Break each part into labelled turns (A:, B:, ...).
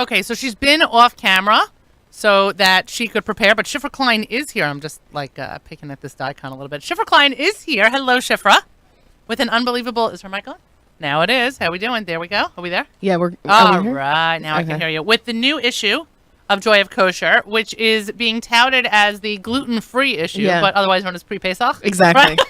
A: Okay, so she's been off camera so that she could prepare, but Shifra Klein is here. I'm just like picking at this daikon a little bit. Shifra Klein is here. Hello, Shifra. With an unbelievable, is her mic on? Now it is. How we doing? There we go. Are we there?
B: Yeah, we're
A: all right. Now I can hear you. With the new issue of Joy of Kosher, which is being touted as the gluten-free issue, but otherwise known as pre-Pesach.
B: Exactly. Right?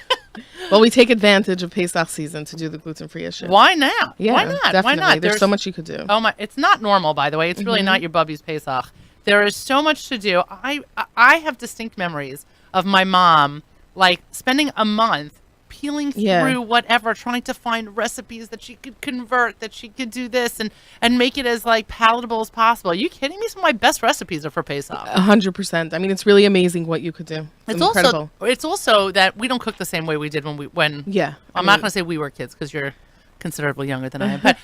B: Well, we take advantage of Pesach season to do the gluten-free issue.
A: Why not?
B: Yeah,
A: why not?
B: Definitely.
A: Why not?
B: There's so much you could do.
A: Oh my! It's not normal, by the way. It's really not your Bubby's Pesach. There is so much to do. I have distinct memories of my mom like spending a month peeling through whatever, trying to find recipes that she could convert, that she could do this and make it as like palatable as possible. Are you kidding me? Some of my best recipes are for Pesach.
B: 100%. I mean, it's really amazing what you could do. It's incredible.
A: It's also that we don't cook the same way we did when I'm not going to say we were kids because you're considerably younger than I am. But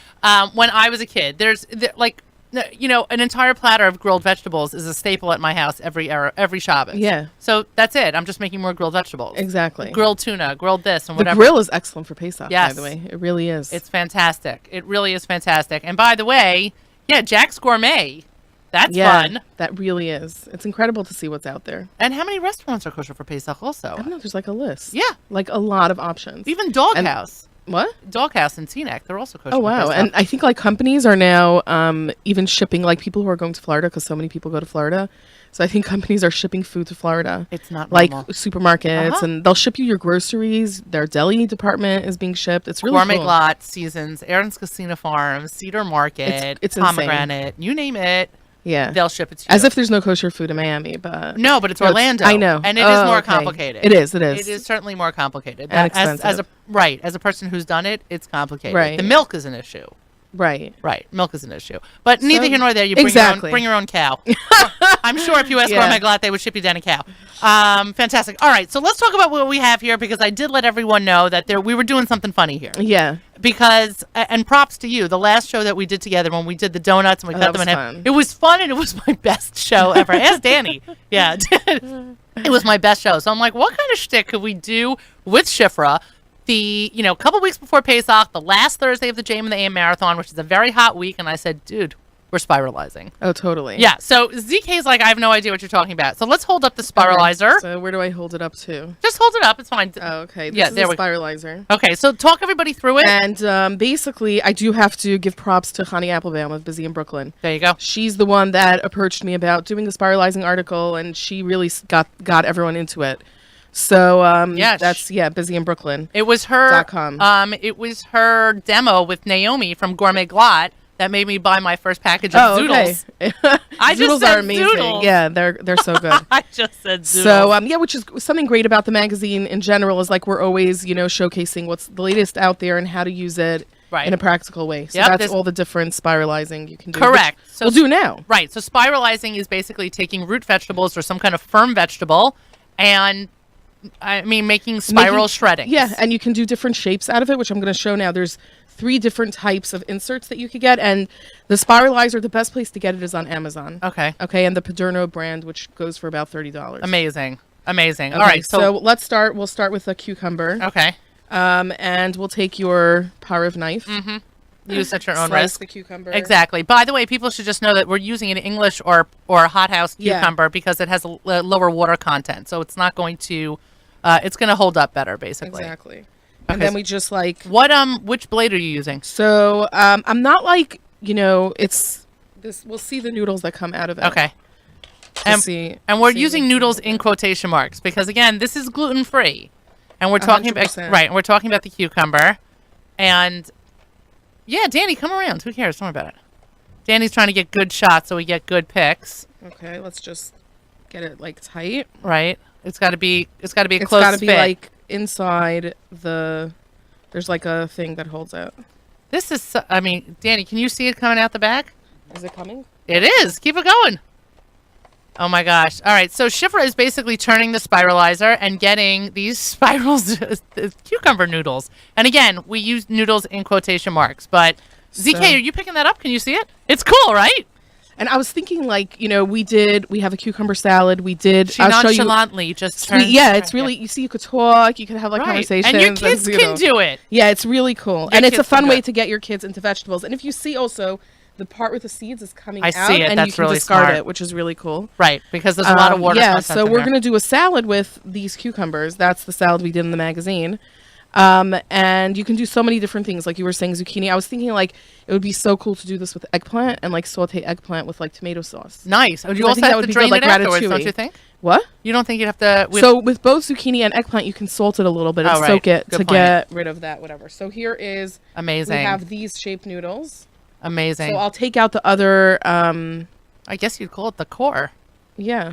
A: when I was a kid, there's like, you know, an entire platter of grilled vegetables is a staple at my house every Shabbos.
B: Yeah.
A: So that's it. I'm just making more grilled vegetables.
B: Exactly.
A: Grilled tuna, grilled this, and whatever.
B: The grill is excellent for Pesach,
A: yes.
B: by the way. It really is.
A: It's fantastic. It really is fantastic. And by the way, Jack's Gourmet. That's fun.
B: That really is. It's incredible to see what's out there.
A: And how many restaurants are kosher for Pesach also?
B: I don't know. There's like a list.
A: Yeah.
B: Like a lot of options.
A: Even Doghouse.
B: What?
A: Doghouse in Teaneck. They're also kosher.
B: Oh, wow. And I think like companies are now even shipping, like people who are going to Florida, because so many people go to Florida. So I think companies are shipping food to Florida.
A: It's not
B: like
A: normal.
B: Supermarkets, and they'll ship you your groceries. Their deli department is being shipped. It's really
A: Gourmet
B: cool.
A: Glot, Seasons, Aaron's Casino Farms, Cedar Market,
B: it's
A: Pomegranate, you name it.
B: Yeah.
A: They'll ship it to you.
B: As if there's no kosher food in Miami, but...
A: No, but it's Orlando.
B: I know.
A: And it is more complicated.
B: It is.
A: It is certainly more complicated.
B: And expensive.
A: As a person who's done it, it's complicated.
B: Right.
A: The milk is an issue.
B: Right.
A: Milk is an issue. But neither here nor there. You bring your own cow. I'm sure if you asked Gourmet Glot, they would ship you down a cow. Fantastic. All right, so let's talk about what we have here, because I did let everyone know that we were doing something funny here.
B: Yeah.
A: Because, and props to you, the last show that we did together when we did the donuts and we cut them in half. It was fun, and it was my best show ever. Ask Danny. Yeah. It was my best show. So I'm like, what kind of shtick could we do with Shifra? The, couple weeks before Pesach, the last Thursday of the JM and the AM Marathon, which is a very hot week, and I said, dude, we're spiralizing.
B: Oh, totally.
A: Yeah, so ZK's like, I have no idea what you're talking about. So let's hold up the spiralizer.
B: Okay. So where do I hold it up to?
A: Just hold it up. It's fine.
B: Oh, okay. This is the spiralizer.
A: Okay, so talk everybody through it.
B: And basically, I do have to give props to Honey Applebaum of Busy in Brooklyn.
A: There you go.
B: She's the one that approached me about doing the spiralizing article, and she really got everyone into it. So that's Busy in Brooklyn.
A: It was her
B: .com.
A: It was her demo with Naomi from Gourmet Glot that made me buy my first package of zoodles.
B: Okay.
A: I
B: zoodles
A: just said
B: are amazing.
A: Zoodles.
B: Yeah, they're so good.
A: I just said zoodles.
B: So which is something great about the magazine in general, is like we're always showcasing what's the latest out there and how to use it in a practical way. So that's all the different spiralizing you can do.
A: Correct.
B: So we'll do now.
A: Right. So spiralizing is basically taking root vegetables or some kind of firm vegetable and making spiral shredding.
B: Yeah, and you can do different shapes out of it, which I'm going to show now. There's 3 different types of inserts that you could get, and the spiralizer, the best place to get it is on Amazon.
A: Okay,
B: and the Paderno brand, which goes for about $30.
A: Amazing. Okay,
B: all right, so let's start. We'll start with a cucumber.
A: Okay.
B: And we'll take your parve knife.
A: Mm-hmm. Use at your own
B: Slice
A: risk.
B: the cucumber.
A: Exactly. By the way, people should just know that we're using an English or hothouse cucumber because it has a lower water content, so it's not going to. It's going to hold up better, basically.
B: Exactly. And then we just
A: which blade are you using?
B: So I'm not it's this. We'll see the noodles that come out of it.
A: Okay. And we're using noodles in quotation marks because again, this is gluten free, and we're talking
B: 100%.
A: about And we're talking about the cucumber, and Danny, come around. Who cares? Don't worry about it. Danny's trying to get good shots so we get good pics.
B: Okay, let's just get it tight.
A: Right. It's got to be a close fit. It's
B: got to be inside the. There's a thing that holds it.
A: This is. Danny, can you see it coming out the back?
B: Is it coming?
A: It is. Keep it going. Oh my gosh! All right, so Shifra is basically turning the spiralizer and getting these spirals, cucumber noodles. And again, we use noodles in quotation marks. But ZK, are you picking that up? Can you see it? It's cool, right?
B: And I was thinking, we have a cucumber salad. We did.
A: She nonchalantly just
B: turned. Yeah, it's really, you could talk, you could have conversations.
A: And your kids can do it.
B: Yeah, it's really cool. And it's a fun way to get your kids into vegetables. And if you see also, the part with the seeds is coming
A: out. I see it.
B: And
A: That's
B: you can
A: really
B: discard
A: smart.
B: it, which is really cool.
A: Right, because there's a lot of water.
B: Yeah, so we're going to do a salad with these cucumbers. That's the salad we did in the magazine. And you can do so many different things. Like you were saying, zucchini. I was thinking like it would be so cool to do this with eggplant and like saute eggplant with like tomato sauce.
A: Nice. Would you also have to drain it afterwards, don't you think?
B: What?
A: You don't think you'd have to...
B: So with both zucchini and eggplant, you can salt it a little bit and soak it to get rid of that, whatever. So here is...
A: Amazing.
B: We have these shaped noodles.
A: Amazing.
B: So I'll take out the other...
A: I guess you'd call it the core.
B: Yeah.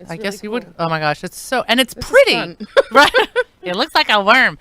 A: I guess you would. Oh my gosh, it's so... And it's pretty. Right? It looks like a worm.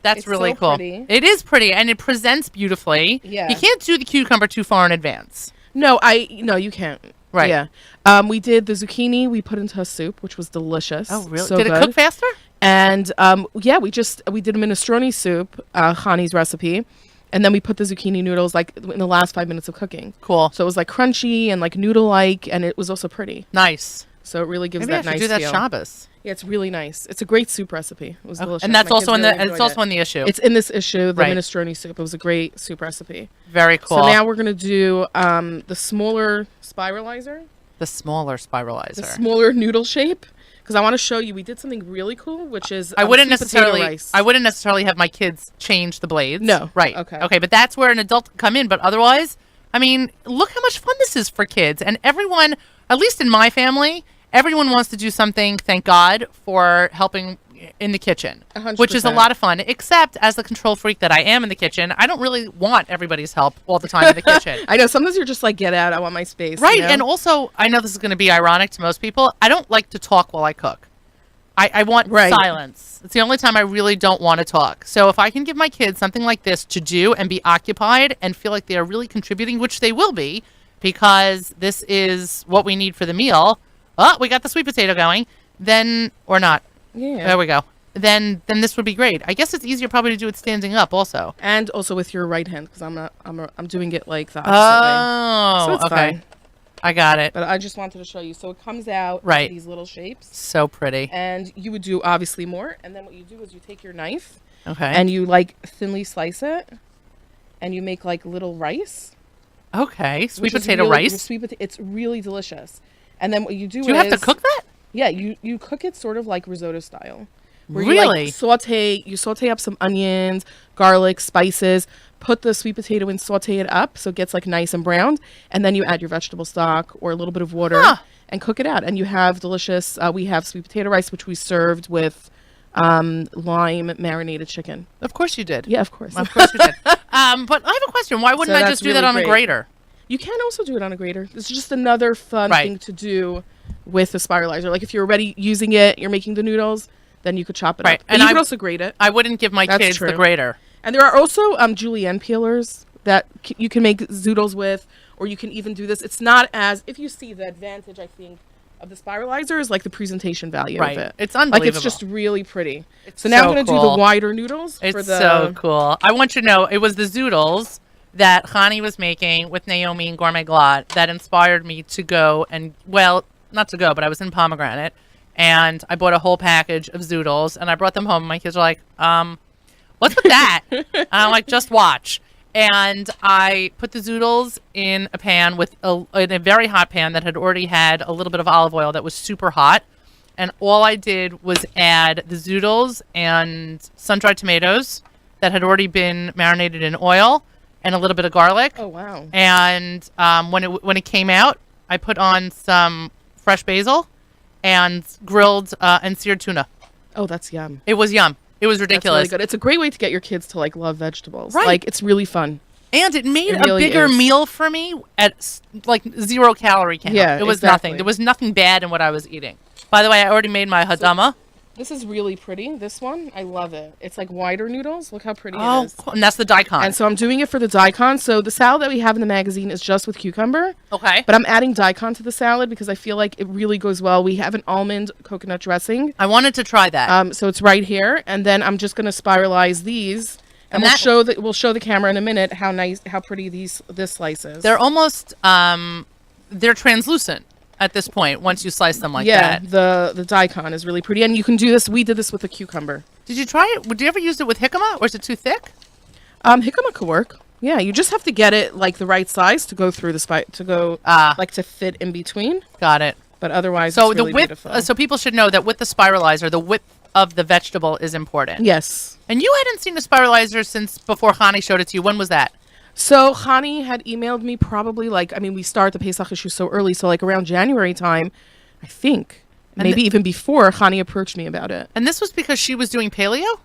A: That's really cool.
B: Pretty.
A: It is pretty, and it presents beautifully.
B: Yeah.
A: You can't do the cucumber too far in advance.
B: No, you can't.
A: Right.
B: Yeah. We did the zucchini. We put into a soup, which was delicious.
A: Oh, really?
B: So
A: did it cook faster?
B: And yeah, we did a minestrone soup, Khani's recipe, and then we put the zucchini noodles like in the last 5 minutes of cooking.
A: Cool.
B: So it was like crunchy and like noodle-like, and it was also pretty.
A: Nice.
B: So it really gives
A: Maybe
B: that
A: I should
B: nice
A: do that
B: feel.
A: Shabbos.
B: Yeah, it's really nice. It's a great soup recipe. It was delicious.
A: And that's also in the issue.
B: It's in this issue, the minestrone soup. It was a great soup recipe.
A: Very cool.
B: So now we're gonna do the smaller spiralizer.
A: The smaller spiralizer.
B: The smaller noodle shape. Because I want to show you, we did something really cool, which is
A: I wouldn't necessarily have my kids change the blades.
B: No.
A: Right. Okay, but that's where an adult can come in. But otherwise, I mean, look how much fun this is for kids. And everyone, at least in my family, everyone wants to do something, thank God, for helping in the kitchen,
B: 100%.
A: Which is a lot of fun, except as the control freak that I am in the kitchen, I don't really want everybody's help all the time in the kitchen.
B: I know. Sometimes you're just like, get out. I want my space.
A: Right.
B: You know?
A: And also, I know this is going to be ironic to most people. I don't like to talk while I cook. I want silence. It's the only time I really don't want to talk. So if I can give my kids something like this to do and be occupied and feel like they are really contributing, which they will be, because this is what we need for the meal. Oh, we got the sweet potato going. Then, or not.
B: Yeah.
A: There we go. Then this would be great. I guess it's easier probably to do it standing up also.
B: And also with your right hand, because I'm doing it like the opposite way. So it's fine.
A: I got it.
B: But I just wanted to show you. So it comes out
A: in
B: these little shapes.
A: So pretty.
B: And you would do obviously more. And then what you do is you take your knife.
A: Okay.
B: And you like thinly slice it. And you make like little rice.
A: Okay. Sweet potato rice.
B: It's really delicious. And then what you do is...
A: Do you have to cook that?
B: Yeah, you cook it sort of like risotto style. Where
A: really?
B: You saute up some onions, garlic, spices, put the sweet potato and saute it up so it gets like nice and browned, and then you add your vegetable stock or a little bit of water and cook it out. And you have delicious, we have sweet potato rice, which we served with lime marinated chicken.
A: Of course you did.
B: Yeah, of course.
A: Of course you did. But I have a question. Why wouldn't I just do that on a grater?
B: You can also do it on a grater. It's just another fun thing to do with the spiralizer. Like if you're already using it, you're making the noodles, then you could chop it up. And you could also grate it.
A: I wouldn't give my kids the grater.
B: And there are also julienne peelers that you can make zoodles with, or you can even do this. It's not as, if you see the advantage, I think, of the spiralizer is like the presentation value of it.
A: It's unbelievable.
B: Like it's just really pretty. So now I'm going to do the wider noodles.
A: It's so cool. I want you to know, it was the zoodles that Khani was making with Naomi and Gourmet Glot that inspired me to go and, well, not to go, but I was in Pomegranate and I bought a whole package of zoodles and I brought them home. My kids were like, what's with that? And I'm like, just watch. And I put the zoodles in a pan in a very hot pan that had already had a little bit of olive oil that was super hot. And all I did was add the zoodles and sun-dried tomatoes that had already been marinated in oil and a little bit of garlic.
B: Oh, wow.
A: And when it came out, I put on some fresh basil and grilled and seared tuna.
B: Oh, that's yum.
A: It was yum. It was ridiculous.
B: That's really good. It's a great way to get your kids to like love vegetables.
A: Right.
B: Like it's really fun.
A: And it made a bigger meal for me at like 0 calorie count.
B: Yeah,
A: it was nothing. There was nothing bad in what I was eating. By the way, I already made my hadama.
B: This is really pretty. This one, I love it. It's like wider noodles. Look how pretty it is.
A: Cool. And that's the daikon.
B: And so I'm doing it for the daikon. So the salad that we have in the magazine is just with cucumber.
A: Okay.
B: But I'm adding daikon to the salad because I feel like it really goes well. We have an almond coconut dressing.
A: I wanted to try that.
B: So it's right here. And then I'm just going to spiralize these. And we'll show the camera in a minute how pretty this slice is.
A: They're almost they're translucent at this point once you slice them like that.
B: Yeah, the daikon is really pretty, and you can do this. We did this with a cucumber.
A: Did you try it? Would you ever use it with jicama, or is it too thick?
B: Jicama could work. Yeah, you just have to get it like the right size to go through like to fit in between.
A: Got it.
B: But otherwise,
A: so
B: it's really
A: the width.
B: beautiful.
A: So people should know that with the spiralizer, the width of the vegetable is important.
B: Yes.
A: And you hadn't seen the spiralizer since before Hani showed it to you. When was that?
B: So Hani had emailed me probably we start the Pesach issue so early, so like around January time, I think. And maybe even before, Hani approached me about it.
A: And this was because she was doing paleo?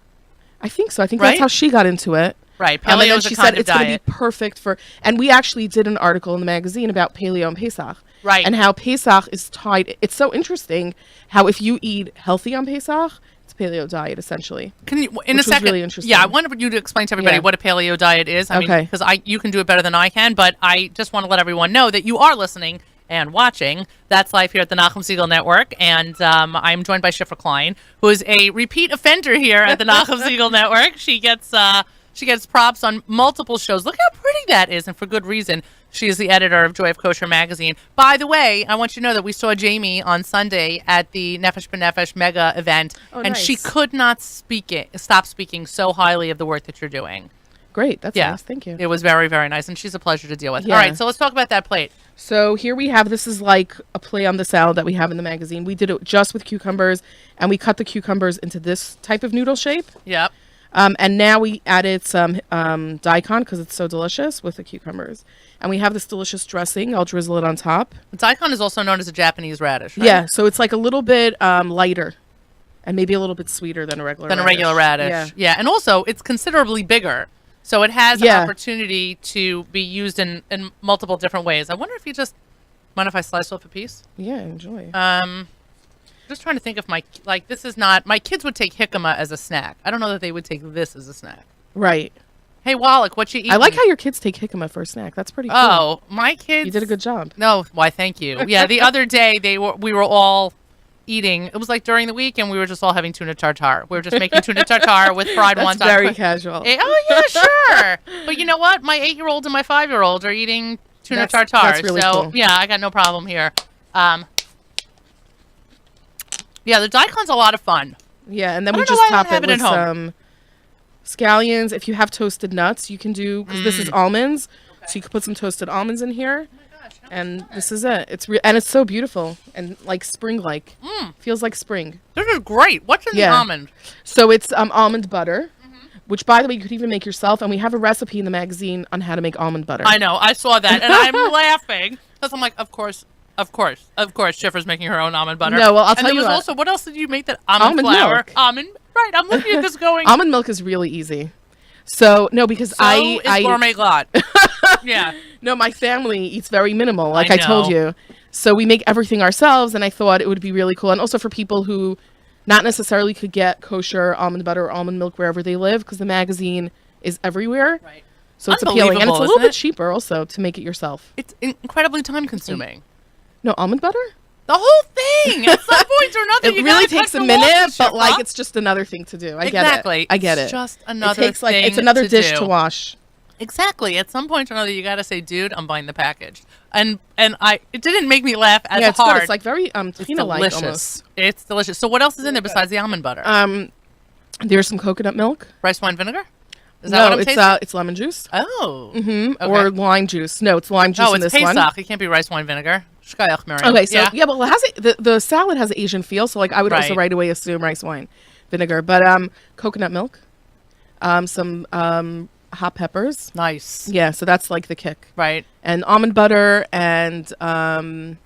B: I think so. I think that's how she got into it.
A: Right. Paleo
B: and then
A: is
B: she
A: a
B: said
A: kind of
B: it's going to be perfect for... And we actually did an article in the magazine about paleo and Pesach.
A: Right.
B: And how Pesach is tied... It's so interesting how if you eat healthy on Pesach, it's a paleo diet, essentially.
A: Can you, in a second...
B: really interesting.
A: Yeah, I wanted you to explain to everybody what a paleo diet is. I mean, because you can do it better than I can, but I just want to let everyone know that you are listening and watching That's Life here at the Nachum Siegel Network. And I'm joined by Schiffer Klein, who is a repeat offender here at the Nachum Siegel Network. She gets props on multiple shows. Look how pretty that is, and for good reason. She is the editor of Joy of Kosher magazine. By the way, I want you to know that we saw Jamie on Sunday at the Nefesh B'Nefesh mega event, and she could not stop speaking so highly of the work that you're doing.
B: Great. That's nice. Thank you.
A: It was very, very nice, and she's a pleasure to deal with. Yeah. All right, so let's talk about that plate.
B: So here we have, this is like a play on the salad that we have in the magazine. We did it just with cucumbers, and we cut the cucumbers into this type of noodle shape.
A: Yep.
B: And now we added some daikon because it's so delicious with the cucumbers. And we have this delicious dressing. I'll drizzle it on top.
A: Daikon is also known as a Japanese radish, right?
B: Yeah, so it's like a little bit lighter and maybe a little bit sweeter than a regular
A: radish. Yeah, and also it's considerably bigger. So it has an opportunity to be used in multiple different ways. I wonder if you just mind if I slice off a piece?
B: Yeah, enjoy.
A: Just trying to think if my kids would take jicama as a snack. I don't know that they would take this as a snack.
B: Right.
A: Hey Wallach, what you eating?
B: I like how your kids take jicama for a snack. That's pretty cool.
A: Oh, my kids.
B: You did a good job.
A: No, why? Thank you. Yeah, the other day we were all eating. It was like during the week, and we were just all having tuna tartare. We were just making tuna tartare with fried wonton.
B: That's very casual.
A: Oh yeah, sure. But you know what? My 8-year-old and my 5-year-old are eating tuna tartare.
B: That's really cool.
A: Yeah, I got no problem here. Yeah, the daikon's a lot of fun.
B: Yeah, and then we just top it with some scallions. If you have toasted nuts, you can do, because this is almonds, so you can put some toasted almonds in here. And this is it. And it's so beautiful and like spring-like. Feels like spring.
A: This is great. What's in the almond?
B: So it's almond butter, which, by the way, you could even make yourself. And we have a recipe in the magazine on how to make almond butter.
A: I know. I saw that, and I'm laughing because I'm like, of course, Schiffer's making her own almond butter.
B: No, well, I'll tell you what.
A: Also, what else did you make? That almond flour,
B: milk.
A: Almond. Right. I'm looking at this going.
B: Almond milk is really easy. So no, because I
A: gourmet glot. Yeah.
B: No, my family eats very minimal, like I told you. So we make everything ourselves, and I thought it would be really cool, and also for people who not necessarily could get kosher almond butter or almond milk wherever they live, because the magazine is everyhere. Right. So it's appealing, and it's a little bit cheaper also to make it yourself.
A: It's incredibly time consuming.
B: No, almond butter?
A: The whole thing. At some point or another,
B: it really takes a minute, but like it's just another thing to do. I get it. I get it.
A: It's just another thing.
B: It's another dish to wash.
A: Exactly. At some point or another, you got to say, "Dude, I'm buying the package." And it didn't make me laugh as
B: it's
A: hard.
B: Good. It's like very tahina-like almost.
A: It's delicious. So what else is in there besides the almond butter?
B: There's some coconut milk.
A: Rice wine vinegar. Is that what I'm tasting?
B: It's lemon juice.
A: Oh.
B: Okay. Or lime juice. No, it's lime juice in this one.
A: Pesach. It can't be rice wine vinegar.
B: Okay, so well, it has the salad has an Asian feel, so like I would also right away assume rice wine vinegar, but coconut milk, some hot peppers.
A: Nice.
B: Yeah, so that's like the kick.
A: Right.
B: And almond butter and lime,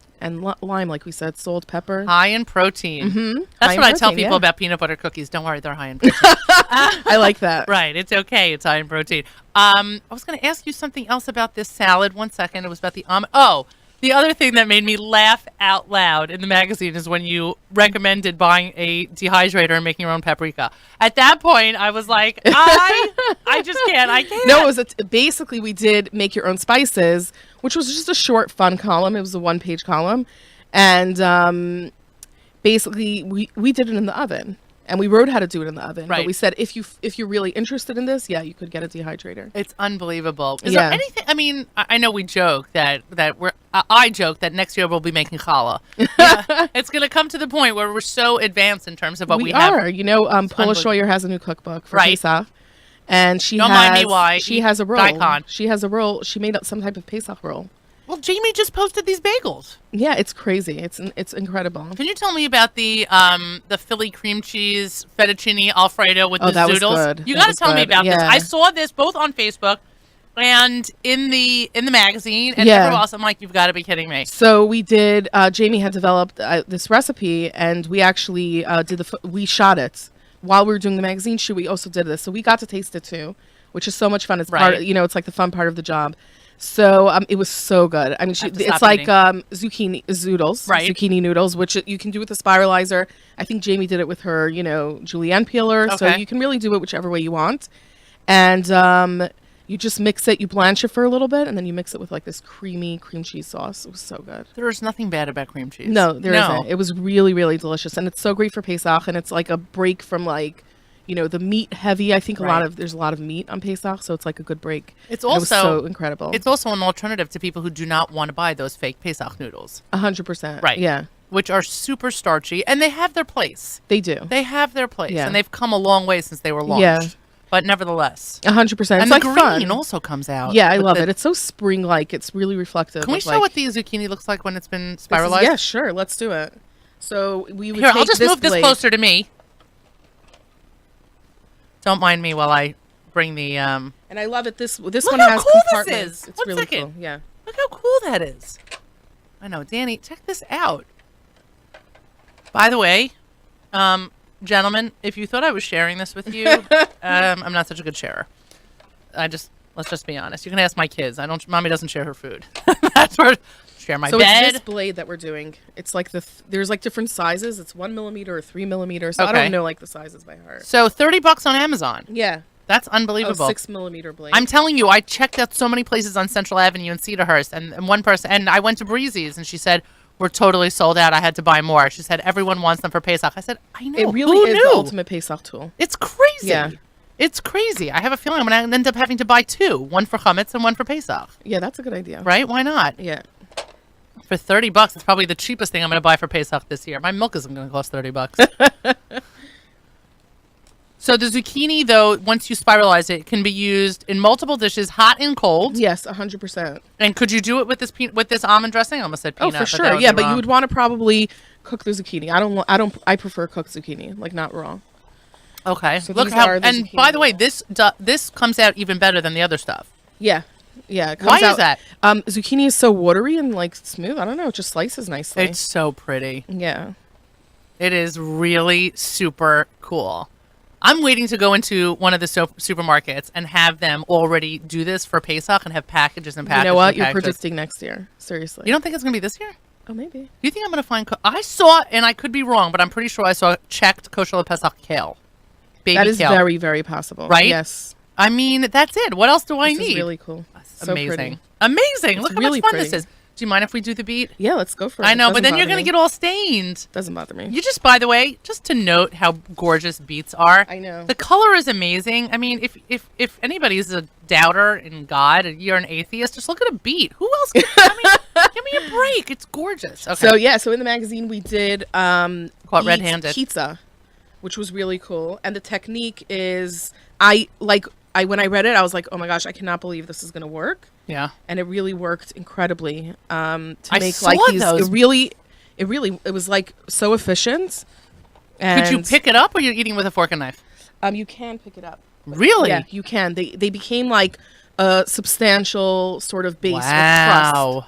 B: like we said, salt, pepper.
A: High in protein.
B: Mm-hmm.
A: That's what I tell people about peanut butter cookies. Don't worry, they're high in protein.
B: I like that.
A: Right. It's okay. It's high in protein. I was going to ask you something else about this salad. 1 second. It was about the almond. Oh, the other thing that made me laugh out loud in the magazine is when you recommended buying a dehydrator and making your own paprika. At that point, I was like, I just can't. I can't.
B: No, it was basically we did make your own spices, which was just a short, fun column. It was a 1-page column. And basically, we did it in the oven. And we wrote how to do it in the oven. Right. But we said, if you're really interested in this, yeah, you could get a dehydrator.
A: It's unbelievable. Is there anything? I mean, I know we joke that I joke that next year we'll be making challah. It's going to come to the point where we're so advanced in terms of what we have.
B: We are. You know, Paula Scheuer has a new cookbook for Pesach. And she
A: Don't
B: has,
A: mind me why.
B: she has a roll.
A: Daikon.
B: She has a roll. She made up some type of Pesach roll.
A: Well, Jamie just posted these bagels.
B: Yeah, it's crazy. It's incredible.
A: Can you tell me about the Philly cream cheese fettuccine Alfredo with the
B: that was
A: zoodles?
B: good.
A: You
B: That
A: got to
B: was
A: tell me
B: good.
A: about this.
B: Yeah.
A: I saw this both on Facebook and in the magazine, and
B: Yeah.
A: everywhere else. I'm like, you've got to be kidding me.
B: So we did. Jamie had developed this recipe, and we actually we shot it while we were doing the magazine shoot. We also did this, so we got to taste it too, which is so much fun. It's part, it's like the fun part of the job. So it was so good. I mean, it's like zucchini zoodles,
A: right?
B: Zucchini noodles, which you can do with a spiralizer. I think Jamie did it with her, julienne peeler.
A: Okay.
B: So you can really do it whichever way you want. And you just mix it, you blanch it for a little bit, and then you mix it with like this creamy cream cheese sauce. It was so good.
A: There's nothing bad about cream cheese.
B: No, there isn't. It was really, really delicious, and it's so great for Pesach, and it's like a break from like, the meat heavy. I think there's a lot of meat on Pesach, so it's like a good break.
A: It
B: was so incredible.
A: It's also an alternative to people who do not want to buy those fake Pesach noodles.
B: 100%.
A: Right.
B: Yeah.
A: Which are super starchy, and they have their place.
B: They do.
A: They have their place,
B: Yeah.
A: and they've come a long way since they were launched.
B: Yeah.
A: But nevertheless.
B: 100%.
A: And
B: it's
A: the
B: like
A: green
B: fun.
A: also comes out.
B: Yeah, I love it. It's so spring-like. It's really reflective.
A: Can we show what the zucchini looks like when it's been spiralized?
B: Yeah, sure. Let's do it. So we would
A: Here,
B: take
A: I'll just move this
B: blade.
A: closer to me. Don't mind me while I bring the...
B: And I love it. This
A: Look
B: one
A: how
B: has
A: cool this
B: compartments.
A: is.
B: It's
A: One
B: really
A: second.
B: cool. Yeah.
A: Look how cool that is. I know. Danny, check this out. By the way, gentlemen, if you thought I was sharing this with you, I'm not such a good sharer. Let's just be honest. You can ask my kids. Mommy doesn't share her food. That's where share my bed.
B: It's this blade that we're doing. It's like there's like different sizes. It's 1 millimeter or 3 millimeter. So I don't know like the sizes by heart.
A: So $30 on Amazon.
B: Yeah.
A: That's unbelievable.
B: 6 millimeter blade.
A: I'm telling you, I checked out so many places on Central Avenue in Cedarhurst, and one person, and I went to Breezy's, and she said, we're totally sold out. I had to buy more. She said, everyone wants them for Pesach. I said, I know.
B: It really
A: Who
B: is
A: knew?
B: the ultimate Pesach tool.
A: It's crazy.
B: Yeah.
A: It's crazy. I have a feeling I'm going to end up having to buy two. One for Chametz and one for Pesach.
B: Yeah, that's a good idea.
A: Right? Why not?
B: Yeah.
A: For $30, it's probably the cheapest thing I'm going to buy for Pesach this year. My milk isn't going to cost $30. So the zucchini, though, once you spiralize it, can be used in multiple dishes, hot and cold.
B: Yes, 100%.
A: And could you do it with this almond dressing? I almost said peanut.
B: Oh, for sure. Yeah, but you would want to probably cook the zucchini. I prefer cooked zucchini, like not raw.
A: Okay.
B: So
A: Look how. And by the way, this comes out even better than the other stuff.
B: Yeah. Yeah. It comes
A: Why
B: out,
A: is that?
B: Zucchini is so watery and like smooth. I don't know. It just slices nicely.
A: It's so pretty.
B: Yeah.
A: It is really super cool. I'm waiting to go into one of the supermarkets and have them already do this for Pesach and have packages and packages.
B: You know what? You're
A: packages.
B: predicting next year. Seriously.
A: You don't think it's going to be this year?
B: Oh, maybe.
A: Do you think I'm going to find... I saw, and I could be wrong, but I'm pretty sure I saw checked kosher Pesach kale. Baby
B: that is
A: kale.
B: very, very possible.
A: Right?
B: Yes.
A: I mean, that's it. What else do I need?
B: This is really cool.
A: So amazing.
B: Pretty.
A: Amazing. Look how
B: really
A: much fun
B: pretty.
A: this is. Do you mind if we do the beat?
B: Yeah, let's go for it.
A: I know, but then you're going to get all stained.
B: Doesn't bother me.
A: You just, by the way, just to note how gorgeous beets are.
B: I know.
A: The color is amazing. I mean, if anybody's a doubter in God and you're an atheist, just look at a beet. Who else can, give me a break. It's gorgeous. Okay.
B: So in the magazine we did
A: Caught red-handed.
B: pizza, which was really cool. And the technique is when I read it, I was like, oh my gosh, I cannot believe this is going to work.
A: Yeah.
B: And it really worked incredibly to
A: I
B: make
A: saw
B: like these.
A: those.
B: It was like so efficient. And
A: Could you pick it up or you're eating with a fork and knife?
B: You can pick it up.
A: Really?
B: Yeah, you can. They became like a substantial sort of base with
A: Wow.
B: crust.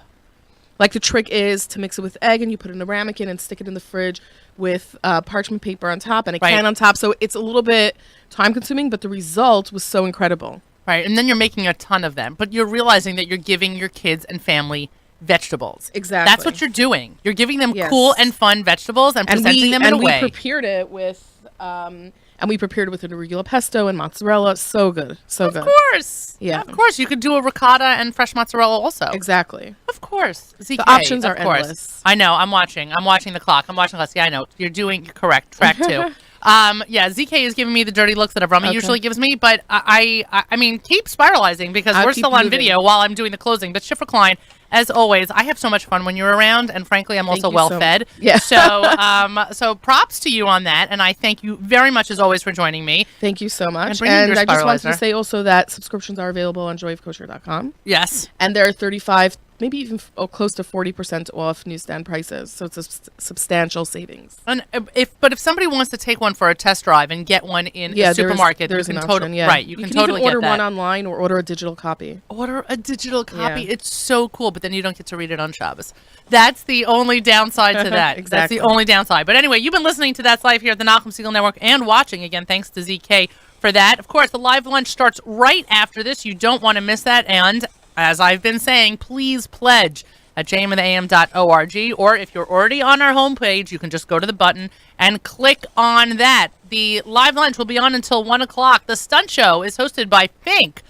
B: Like the trick is to mix it with egg and you put a ramekin and stick it in the fridge with parchment paper on top and a can on top. So it's a little bit time consuming, but the result was so incredible.
A: Right. And then you're making a ton of them, but you're realizing that you're giving your kids and family vegetables.
B: Exactly.
A: That's what you're doing. You're giving them cool and fun vegetables and presenting them in a way.
B: And we prepared it with an arugula pesto and mozzarella. So good. So good.
A: Of course.
B: Yeah.
A: Of course. You could do a ricotta and fresh mozzarella also.
B: Exactly.
A: Of course. ZK,
B: the options are
A: of course.
B: endless.
A: I know. I'm watching the clock. Yeah, I know. You're correct. Track 2. Yeah, ZK is giving me the dirty looks that Avrami usually gives me, but I mean, keep spiralizing because we're still on video while I'm doing the closing. But Schiffer Klein, as always, I have so much fun when you're around, and frankly, I'm also well fed.
B: Yeah.
A: So props to you on that, and I thank you very much as always for joining me.
B: Thank you so much. And I just wanted to say also that subscriptions are available on joyofkosher.com.
A: Yes.
B: And there are 35, maybe even close to 40% off newsstand prices. So it's a substantial savings.
A: And if somebody wants to take one for a test drive and get one in a supermarket,
B: there's
A: you can
B: an option,
A: right. You can totally
B: even order
A: get that.
B: one online or order a digital copy.
A: Order a digital copy. Yeah. It's so cool, but then you don't get to read it on Shabbos. That's the only downside to that.
B: Exactly.
A: That's the only downside. But anyway, you've been listening to That's Life here at the Nachum Segal Network and watching again. Thanks to ZK for that. Of course, the live lunch starts right after this. You don't want to miss that. And as I've been saying, please pledge at jmandtheam.org, or if you're already on our homepage, you can just go to the button and click on that. The live lunch will be on until 1 o'clock. The stunt show is hosted by Fink.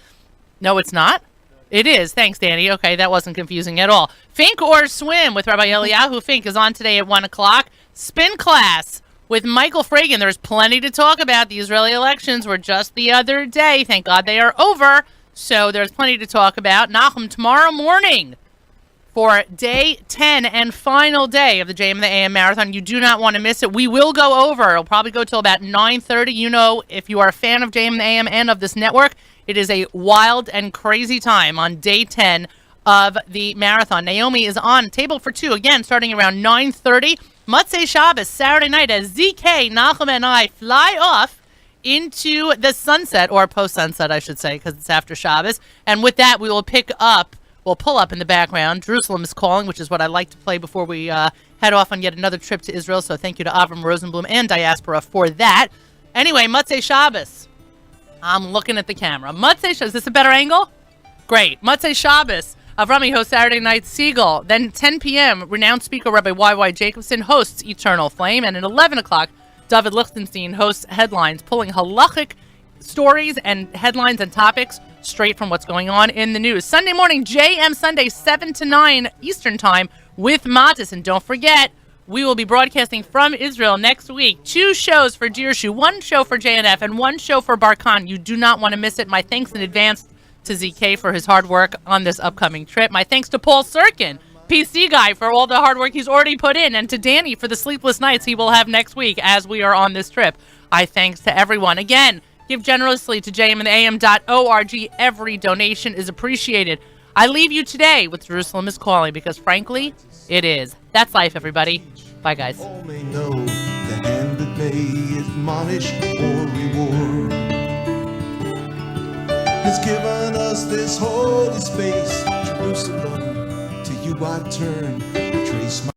A: No, it's not. It is. Thanks, Danny. Okay, that wasn't confusing at all. Fink or Swim with Rabbi Eliyahu Fink is on today at 1 o'clock. Spin Class with Michael Fragan. There's plenty to talk about. The Israeli elections were just the other day. Thank God they are over. So there's plenty to talk about. Nachum, tomorrow morning for day 10 and final day of the JM and the AM Marathon. You do not want to miss it. We will go over. It'll probably go till about 9:30. You know, if you are a fan of JM and the AM and of this network, it is a wild and crazy time on day 10 of the marathon. Naomi is on table for two, again, starting around 9:30. Motzei Shabbos, Saturday night, as ZK, Nachum, and I fly off into the sunset, or post-sunset, I should say, because it's after Shabbos. And with that, we will we'll pull up in the background. Jerusalem is Calling, which is what I like to play before we head off on yet another trip to Israel. So thank you to Avram Rosenblum and Diaspora for that. Anyway, Motzei Shabbos. I'm looking at the camera. Motzei Shabbos. Is this a better angle? Great. Motzei Shabbos. Avrami hosts Saturday Night Segal. Then 10 p.m., renowned speaker Rabbi Y.Y. Jacobson hosts Eternal Flame. And at 11 o'clock, David Lichtenstein hosts Headlines, pulling halachic stories and headlines and topics straight from what's going on in the news. Sunday morning, JM Sunday, 7 to 9 Eastern Time with Matis. And don't forget, we will be broadcasting from Israel next week. 2 shows for Dirshu, 1 show for JNF, and 1 show for Barkan. You do not want to miss it. My thanks in advance to ZK for his hard work on this upcoming trip. My thanks to Paul Sirkin, PC guy, for all the hard work he's already put in, and to Danny for the sleepless nights he will have next week as we are on this trip. I thanks to everyone. Again, give generously to jmandtheam.org. Every donation is appreciated. I leave you today with Jerusalem is Calling, because frankly, it is. That's life, everybody. Bye, guys.
C: All may know the hand that may admonish or reward has given us this holy space. Jerusalem, to you I turn, trace my